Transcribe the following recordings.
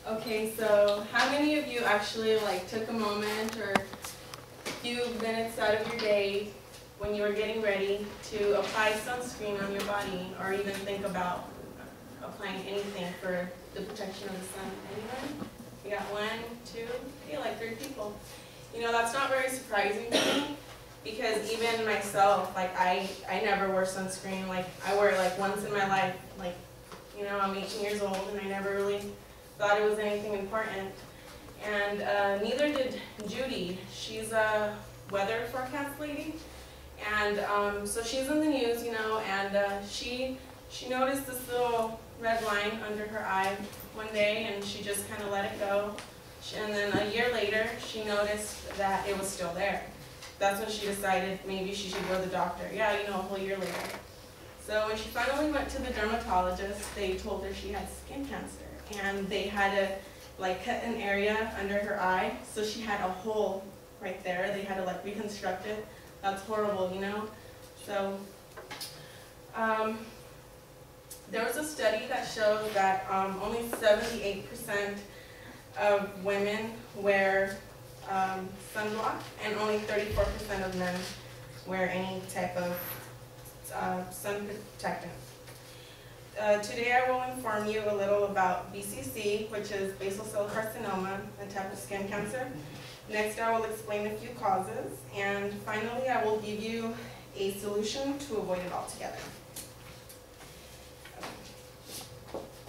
Okay, so how many of you actually took a moment or a few minutes out of your day when you were getting ready to apply sunscreen on your body, or even think about applying anything for the protection of the sun? Anyone? We got 1, 2, okay, like 3 people. You know, that's not very surprising to me, because even myself, I never wore sunscreen. I wear it once in my life. You know, I'm 18 years old and I never really thought it was anything important. And neither did Judy. She's a weather forecast lady. And so she's in the news, you know, and she noticed this little red line under her eye one day, and she just kind of let it go. And then a year later, she noticed that it was still there. That's when she decided maybe she should go to the doctor. Yeah, you know, a whole year later. So when she finally went to the dermatologist, they told her she had skin cancer. And they had to cut an area under her eye, so she had a hole right there. They had to reconstruct it. That's horrible, you know? So there was a study that showed that only 78% of women wear sunblock, and only 34% of men wear any type of sun protectant. Today I will inform you a little about BCC, which is basal cell carcinoma, a type of skin cancer. Next I will explain a few causes, and finally I will give you a solution to avoid it altogether.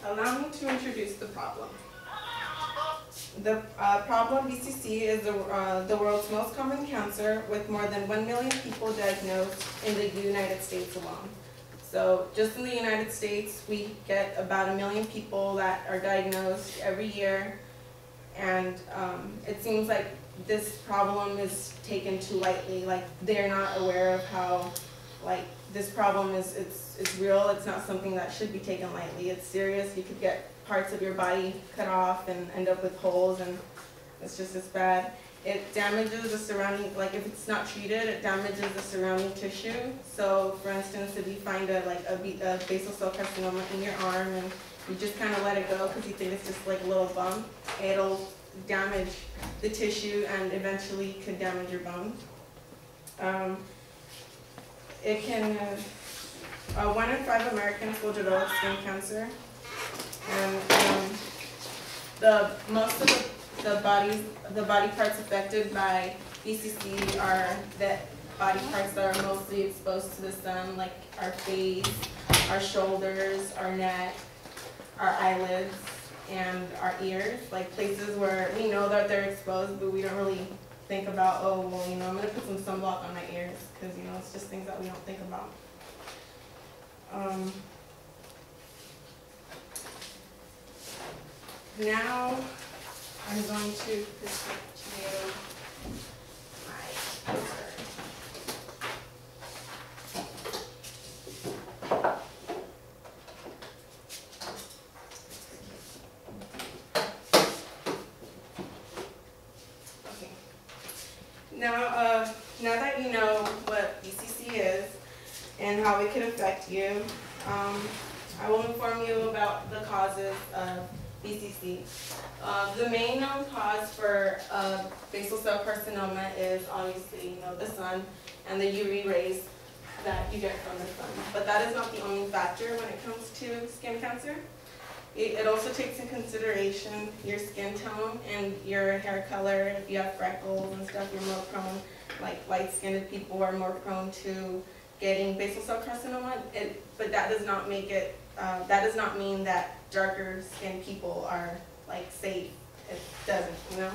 Allow me to introduce the problem. The problem, BCC, is the world's most common cancer, with more than 1 million people diagnosed in the United States alone. So just in the United States, we get about 1 million people that are diagnosed every year, and it seems like this problem is taken too lightly. They're not aware of how this problem is, it's real. It's not something that should be taken lightly. It's serious. You could get parts of your body cut off and end up with holes, and it's just as bad. It damages the surrounding, if it's not treated, it damages the surrounding tissue. So for instance, if you find a basal cell carcinoma in your arm and you just kind of let it go because you think it's just a little bump, it'll damage the tissue and eventually could damage your bone. It can, 1 in 5 Americans will develop skin cancer. And most of the body parts affected by BCC are the body parts that are mostly exposed to the sun, like our face, our shoulders, our neck, our eyelids, and our ears, places where we know that they're exposed, but we don't really think about, oh, well, you know, I'm going to put some sunblock on my ears, because, you know, it's just things that we don't think about. Now, I'm going to present to you my poster. Okay. Now that you know what BCC is and how it could affect you, I will inform you about the causes of BCC. The main known cause for basal cell carcinoma is obviously, you know, the sun and the UV rays that you get from the sun. But that is not the only factor when it comes to skin cancer. It also takes in consideration your skin tone and your hair color. If you have freckles and stuff, you're more prone, light-skinned people are more prone to getting basal cell carcinoma. But that does not make it. That does not mean that darker skinned people are safe. It doesn't, you know.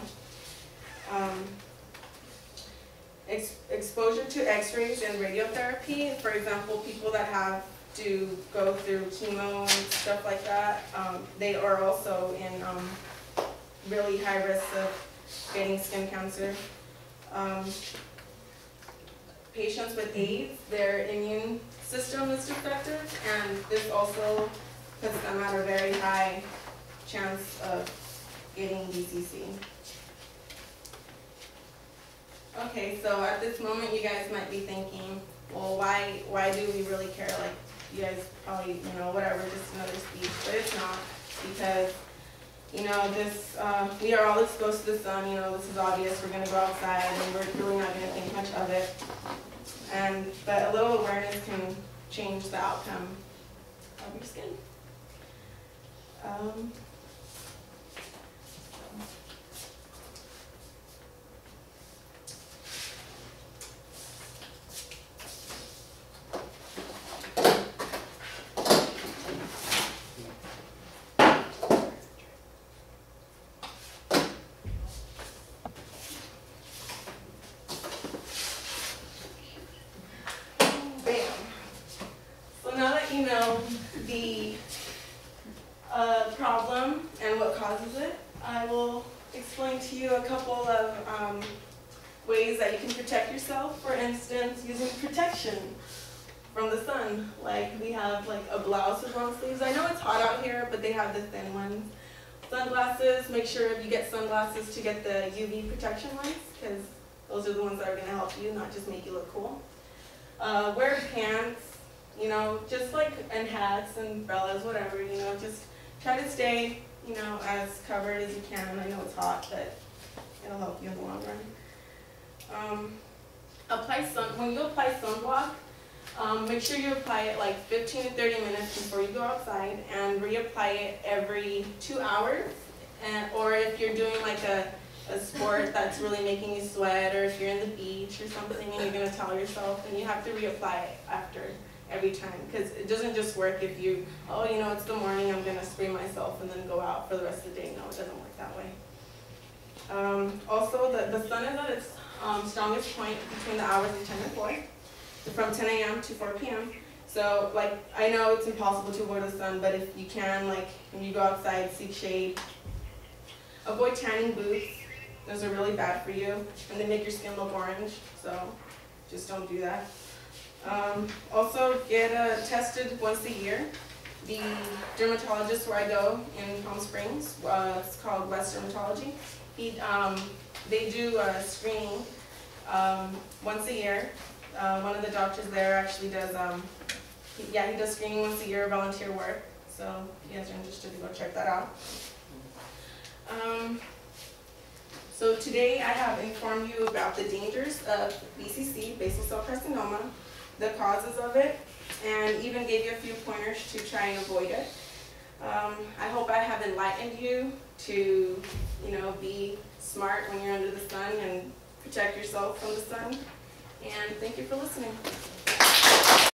Exposure to X-rays and radiotherapy, for example, people that have to go through chemo and stuff like that, they are also in really high risk of getting skin cancer. Patients with AIDS, their immune system is defective, and this also puts them at a very high chance of getting BCC. Okay, so at this moment you guys might be thinking, well, why do we really care? You guys probably, you know, whatever, just another speech, but it's not, because You know, this, we are all exposed to the sun, you know, this is obvious, we're going to go outside and we're really not going to think much of it. But a little awareness can change the outcome of your skin. You know the problem and what causes it, I will explain to you a couple of ways that you can protect yourself. For instance, using protection from the sun. Like we have like a blouse with long sleeves. I know it's hot out here, but they have the thin ones. Sunglasses, make sure if you get sunglasses to get the UV protection ones, because those are the ones that are going to help you, not just make you look cool. Wear pants. You know, just like, and hats and umbrellas, whatever, you know, just try to stay, you know, as covered as you can. I know it's hot, but it'll help you in the long run. When you apply sunblock, make sure you apply it like 15 to 30 minutes before you go outside and reapply it every 2 hours. Or if you're doing like a sport that's really making you sweat, or if you're in the beach or something and you're going to towel yourself, then you have to reapply it after every time, because it doesn't just work if you, oh, you know, it's the morning, I'm going to spray myself and then go out for the rest of the day. No, it doesn't work that way. Also, the sun is at its strongest point between the hours of 10 and 4, so from 10 a.m. to 4 p.m. So, like, I know it's impossible to avoid the sun, but if you can, like, when you go outside, seek shade. Avoid tanning boots. Those are really bad for you, and they make your skin look orange, so just don't do that. Also, get tested once a year. The dermatologist where I go in Palm Springs, it's called West Dermatology. They do a screening once a year. One of the doctors there actually does, he does screening once a year, volunteer work. So if you guys are interested, to go check that out. So today I have informed you about the dangers of BCC, basal cell carcinoma, the causes of it, and even gave you a few pointers to try and avoid it. I hope I have enlightened you to, you know, be smart when you're under the sun and protect yourself from the sun. And thank you for listening.